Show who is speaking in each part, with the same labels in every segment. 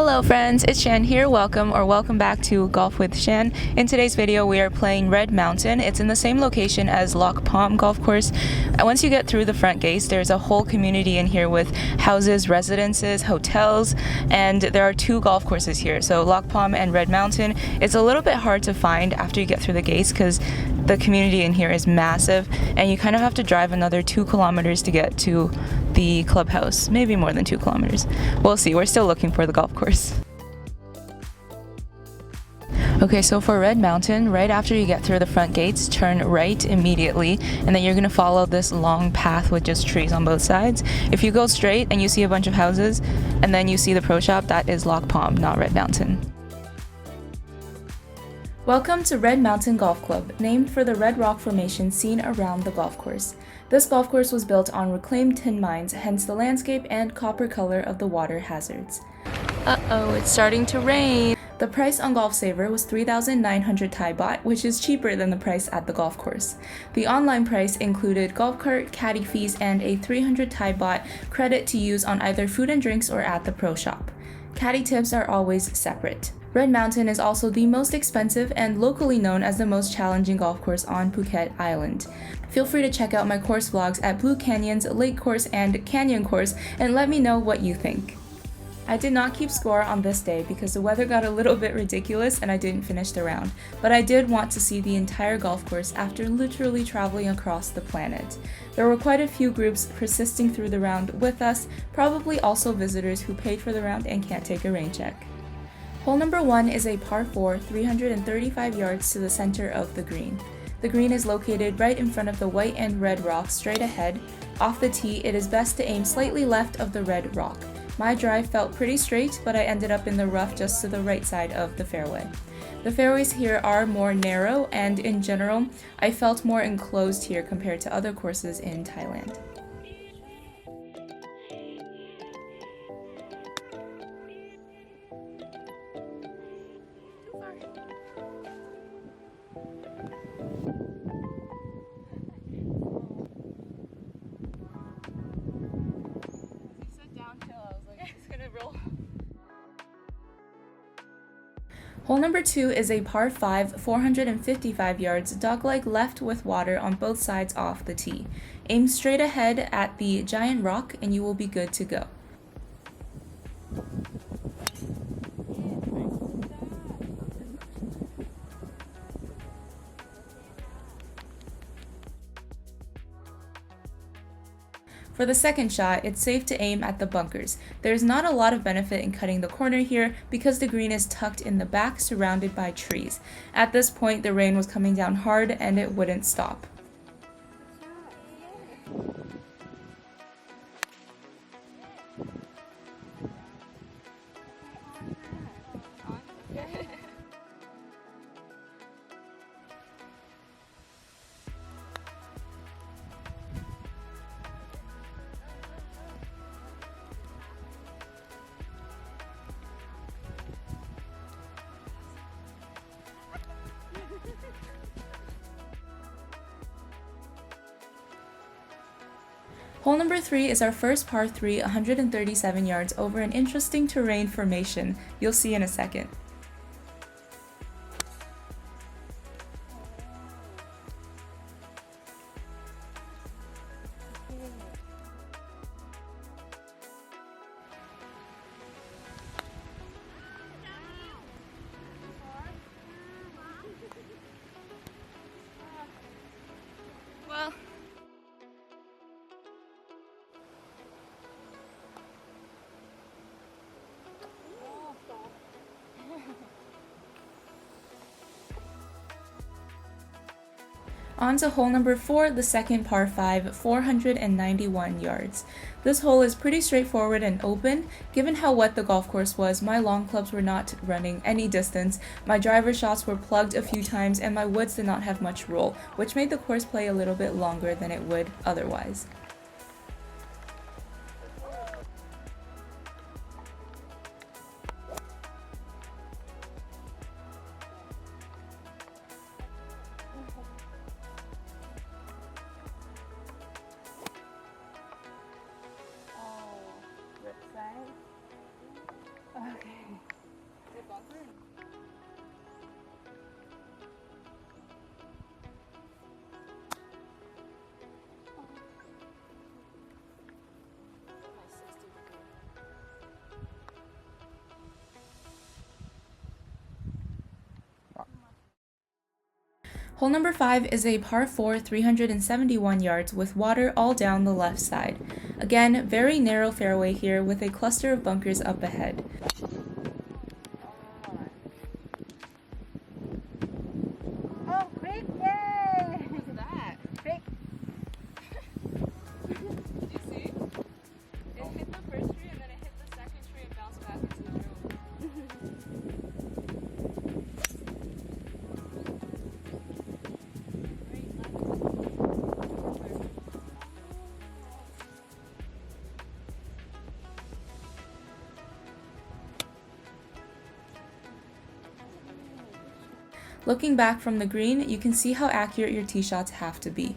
Speaker 1: Hello friends, it's Shan here. Welcome back to Golf with Shan. In today's video we are playing Red Mountain. It's in the same location as Loch Palm Golf Course. Once you get through the front gates, there's a whole community in here with houses, residences, hotels, and there are two golf courses here. So Loch Palm and Red Mountain. It's a little bit hard to find after you get through the gates because the community in here is massive and you kind of have to drive another 2 kilometers to get to the clubhouse, maybe more than 2 kilometers. We'll see. We're still looking for the golf course. Okay, so for Red Mountain, right after you get through the front gates, turn right immediately, and then you're going to follow this long path with just trees on both sides. If you go straight and you see a bunch of houses, and then you see the pro shop, that is Loch Palm, not Red Mountain. Welcome to Red Mountain Golf Club, named for the red rock formation seen around the golf course. This golf course was built on reclaimed tin mines, hence the landscape and copper color of the water hazards. Uh-oh, it's starting to rain! The price on Golf Saver was 3,900 Thai baht, which is cheaper than the price at the golf course. The online price included golf cart, caddy fees, and a 300 Thai baht credit to use on either food and drinks or at the pro shop. Caddy tips are always separate. Red Mountain is also the most expensive and locally known as the most challenging golf course on Phuket Island. Feel free to check out my course vlogs at Blue Canyons, Lake Course, and Canyon Course and let me know what you think. I did not keep score on this day because the weather got a little bit ridiculous and I didn't finish the round, but I did want to see the entire golf course after literally traveling across the planet. There were quite a few groups persisting through the round with us, probably also visitors who paid for the round and can't take a rain check. Hole number 1 is a par 4, 335 yards to the center of the green. The green is located right in front of the white and red rock straight ahead. Off the tee, it is best to aim slightly left of the red rock. My drive felt pretty straight, but I ended up in the rough just to the right side of the fairway. The fairways here are more narrow, and in general, I felt more enclosed here compared to other courses in Thailand. Hole number 2 is a par 5, 455 yards, dog-leg left with water on both sides off the tee. Aim straight ahead at the giant rock and you will be good to go. For the second shot, it's safe to aim at the bunkers. There's not a lot of benefit in cutting the corner here because the green is tucked in the back surrounded by trees. At this point, the rain was coming down hard and it wouldn't stop. Hole number 3 is our first par 3, 137 yards over an interesting terrain formation. You'll see in a second. Well, on to hole number 4, the second par 5, 491 yards. This hole is pretty straightforward and open. Given how wet the golf course was, my long clubs were not running any distance, my driver shots were plugged a few times, and my woods did not have much roll, which made the course play a little bit longer than it would otherwise. Okay. Hole number 5 is a par 4 371 yards with water all down the left side. Again, very narrow fairway here with a cluster of bunkers up ahead.
Speaker 2: Oh, quick! Yay! What's that? Quick!
Speaker 1: Did you see? It hit the first tree and then it hit the second tree and bounced back into the road. Looking back from the green, you can see how accurate your tee shots have to be.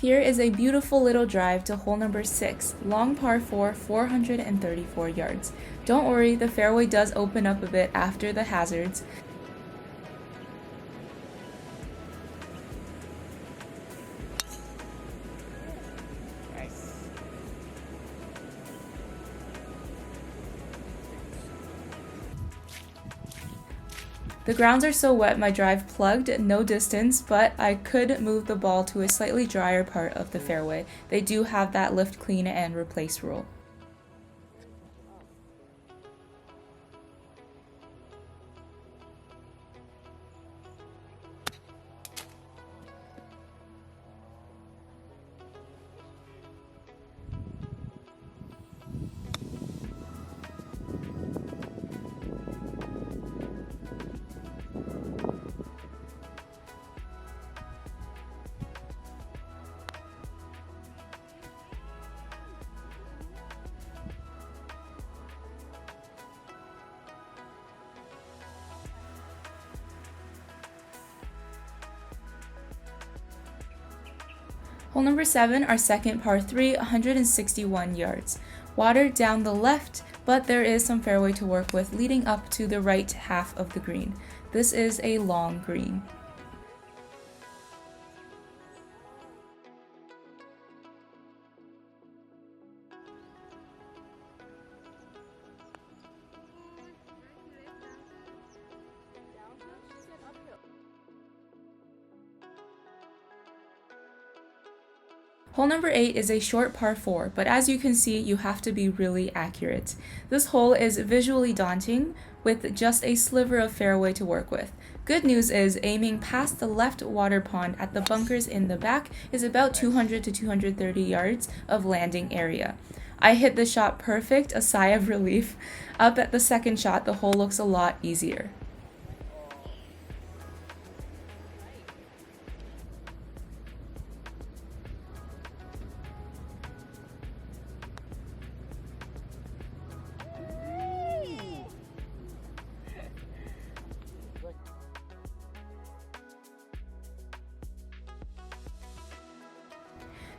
Speaker 1: Here is a beautiful little drive to hole number 6, long par 4, 434 yards. Don't worry, the fairway does open up a bit after the hazards. The grounds are so wet my drive plugged, no distance, but I could move the ball to a slightly drier part of the fairway. They do have that lift, clean, and replace rule. Hole number 7, our second par 3, 161 yards. Water down the left, but there is some fairway to work with leading up to the right half of the green. This is a long green. Hole number 8 is a short par 4, but as you can see, you have to be really accurate. This hole is visually daunting, with just a sliver of fairway to work with. Good news is, aiming past the left water pond at the bunkers in the back is about 200 to 230 yards of landing area. I hit the shot perfect, a sigh of relief. Up at the second shot, the hole looks a lot easier.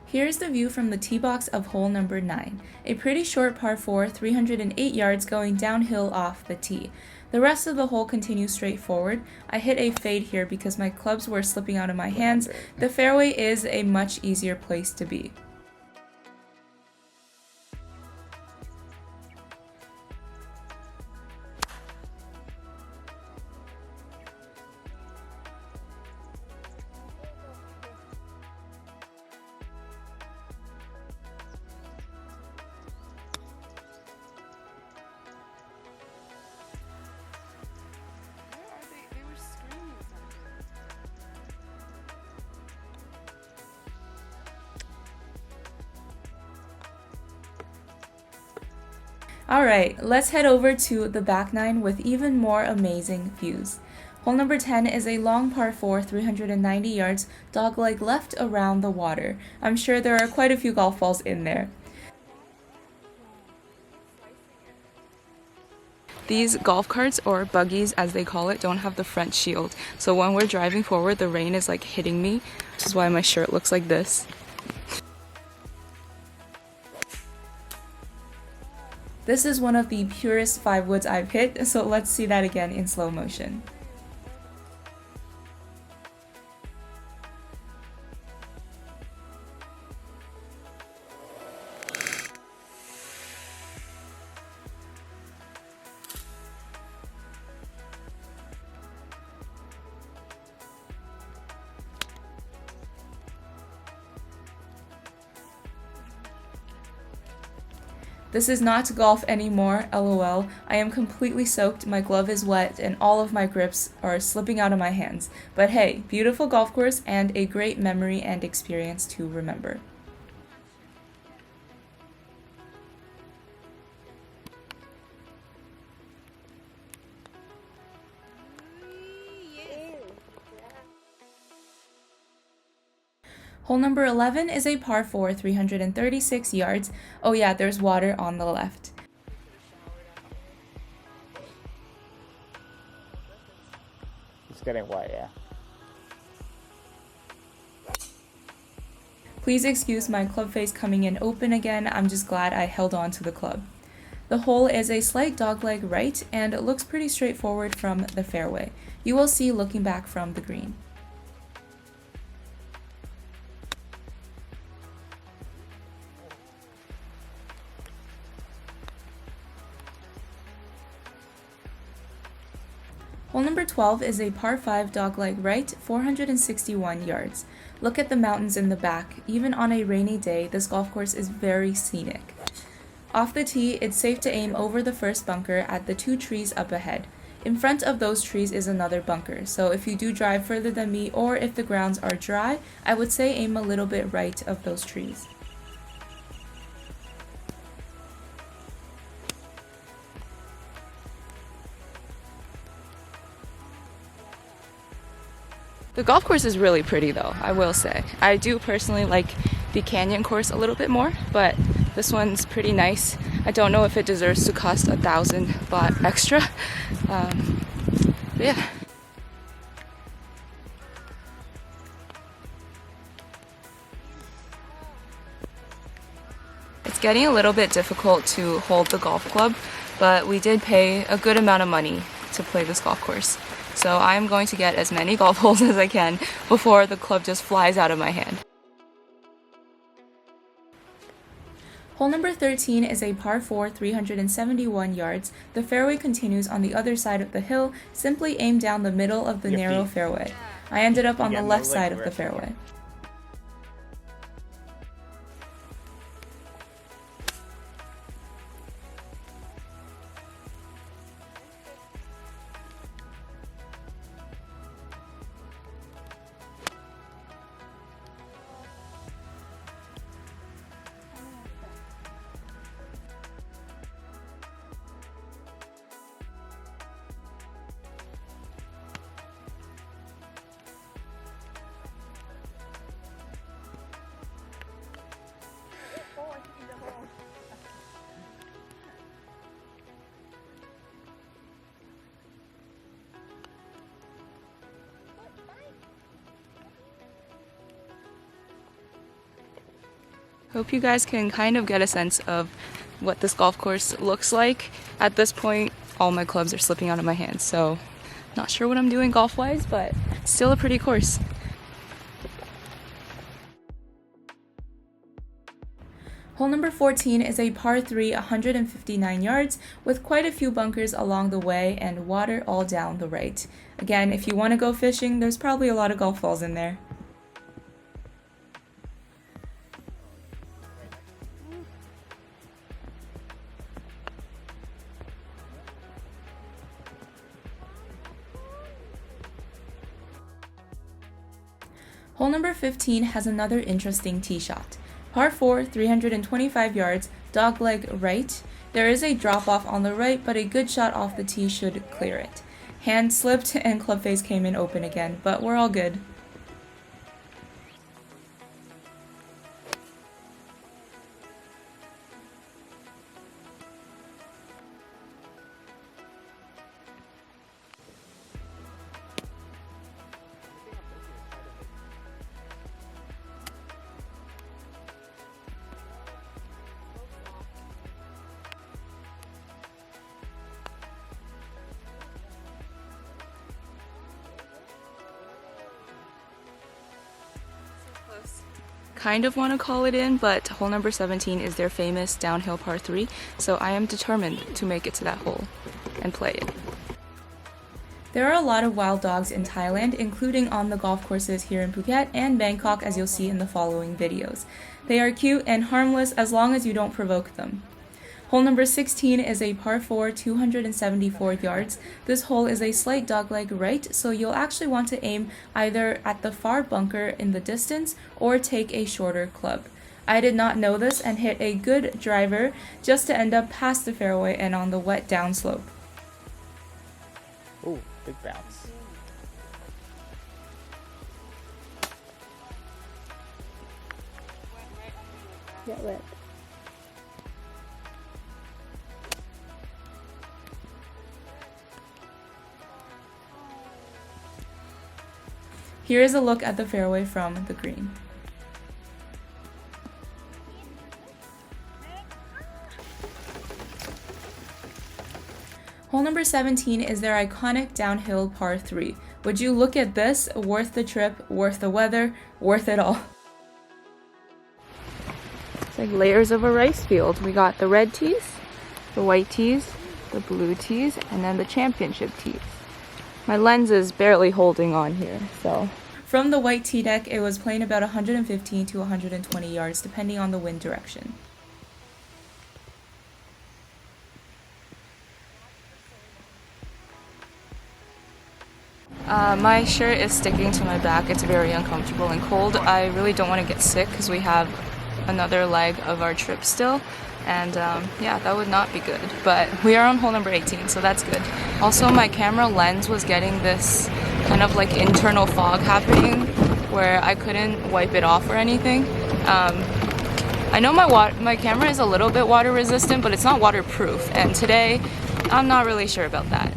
Speaker 1: Here's the view from the tee box of hole number 9. A pretty short par 4, 308 yards going downhill off the tee. The rest of the hole continues straight forward. I hit a fade here because my clubs were slipping out of my hands. The fairway is a much easier place to be. Alright, let's head over to the back 9 with even more amazing views. Hole number 10 is a long par 4, 390 yards, dogleg left around the water. I'm sure there are quite a few golf balls in there. These golf carts, or buggies as they call it, don't have the front shield. So when we're driving forward, the rain is like hitting me, which is why my shirt looks like this. This is one of the purest 5 woods I've hit, so let's see that again in slow motion. This is not golf anymore, lol. I am completely soaked, my glove is wet, and all of my grips are slipping out of my hands. But hey, beautiful golf course and a great memory and experience to remember. Hole number 11 is a par 4, 336 yards. Oh yeah, there's water on the left.
Speaker 3: It's getting wet, yeah.
Speaker 1: Please excuse my club face coming in open again, I'm just glad I held on to the club. The hole is a slight dogleg right, and it looks pretty straightforward from the fairway. You will see looking back from the green. Hole number 12 is a par 5 dogleg right, 461 yards. Look at the mountains in the back. Even on a rainy day, this golf course is very scenic. Off the tee, it's safe to aim over the first bunker at the 2 trees up ahead. In front of those trees is another bunker, so if you do drive further than me or if the grounds are dry, I would say aim a little bit right of those trees. The golf course is really pretty though, I will say. I do personally like the canyon course a little bit more, but this one's pretty nice. I don't know if it deserves to cost 1,000 baht extra. But yeah. It's getting a little bit difficult to hold the golf club, but we did pay a good amount of money to play this golf course. So I'm going to get as many golf holes as I can before the club just flies out of my hand. Hole number 13 is a par 4, 371 yards. The fairway continues on the other side of the hill. Simply aim down the middle of the narrow fairway. I ended up on the left side of the fairway. Hope you guys can kind of get a sense of what this golf course looks like. At this point, all my clubs are slipping out of my hands, so not sure what I'm doing golf-wise, but still a pretty course. Hole number 14 is a par 3, 159 yards, with quite a few bunkers along the way and water all down the right. Again, if you want to go fishing, there's probably a lot of golf balls in there. Hole number 15 has another interesting tee shot. Par 4, 325 yards, dogleg right. There is a drop off on the right, but a good shot off the tee should clear it. Hand slipped and club face came in open again, but we're all good. Kind of want to call it in, but hole number 17 is their famous downhill par 3, so I am determined to make it to that hole and play it. There are a lot of wild dogs in Thailand, including on the golf courses here in Phuket and Bangkok, as you'll see in the following videos. They are cute and harmless as long as you don't provoke them. Hole number 16 is a par 4, 274 yards. This hole is a slight dogleg right, so you'll actually want to aim either at the far bunker in the distance or take a shorter club. I did not know this and hit a good driver just to end up past the fairway and on the wet downslope.
Speaker 3: Ooh, big bounce.
Speaker 2: Get wet.
Speaker 1: Here is a look at the fairway from the green. Hole number 17 is their iconic downhill par 3. Would you look at this? Worth the trip, worth the weather, worth it all.
Speaker 2: It's like layers of a rice field. We got the red tees, the white tees, the blue tees, and then the championship tees. My lens is barely holding on here, so.
Speaker 1: From the white tee deck, it was playing about 115 to 120 yards, depending on the wind direction. My shirt is sticking to my back. It's very uncomfortable and cold. I really don't want to get sick because we have another leg of our trip still. And yeah, that would not be good. But we are on hole number 18, so that's good. Also, my camera lens was getting this kind of like internal fog happening where I couldn't wipe it off or anything. I know my camera is a little bit water resistant, but it's not waterproof. And today, I'm not really sure about that.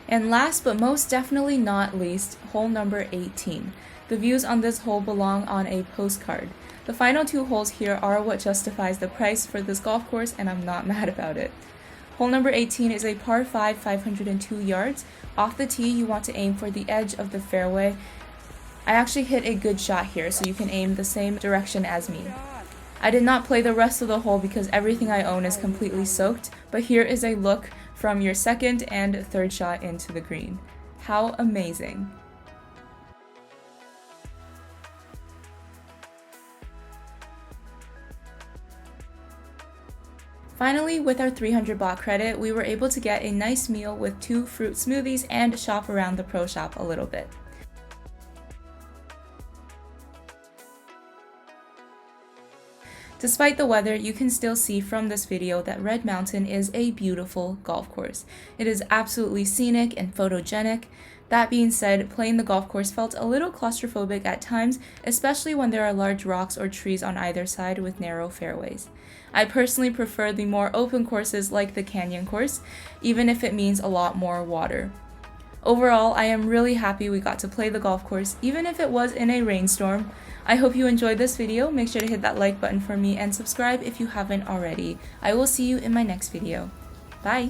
Speaker 1: And last but most definitely not least, hole number 18. The views on this hole belong on a postcard. The final two holes here are what justifies the price for this golf course, and I'm not mad about it. Hole number 18 is a par 5, 502 yards. Off the tee, you want to aim for the edge of the fairway. I actually hit a good shot here, so you can aim the same direction as me. I did not play the rest of the hole because everything I own is completely soaked, but here is a look from your second and third shot into the green. How amazing. Finally, with our 300 baht credit, we were able to get a nice meal with 2 fruit smoothies and shop around the pro shop a little bit. Despite the weather, you can still see from this video that Red Mountain is a beautiful golf course. It is absolutely scenic and photogenic. That being said, playing the golf course felt a little claustrophobic at times, especially when there are large rocks or trees on either side with narrow fairways. I personally prefer the more open courses like the Canyon course, even if it means a lot more water. Overall, I am really happy we got to play the golf course, even if it was in a rainstorm. I hope you enjoyed this video. Make sure to hit that like button for me and subscribe if you haven't already. I will see you in my next video. Bye!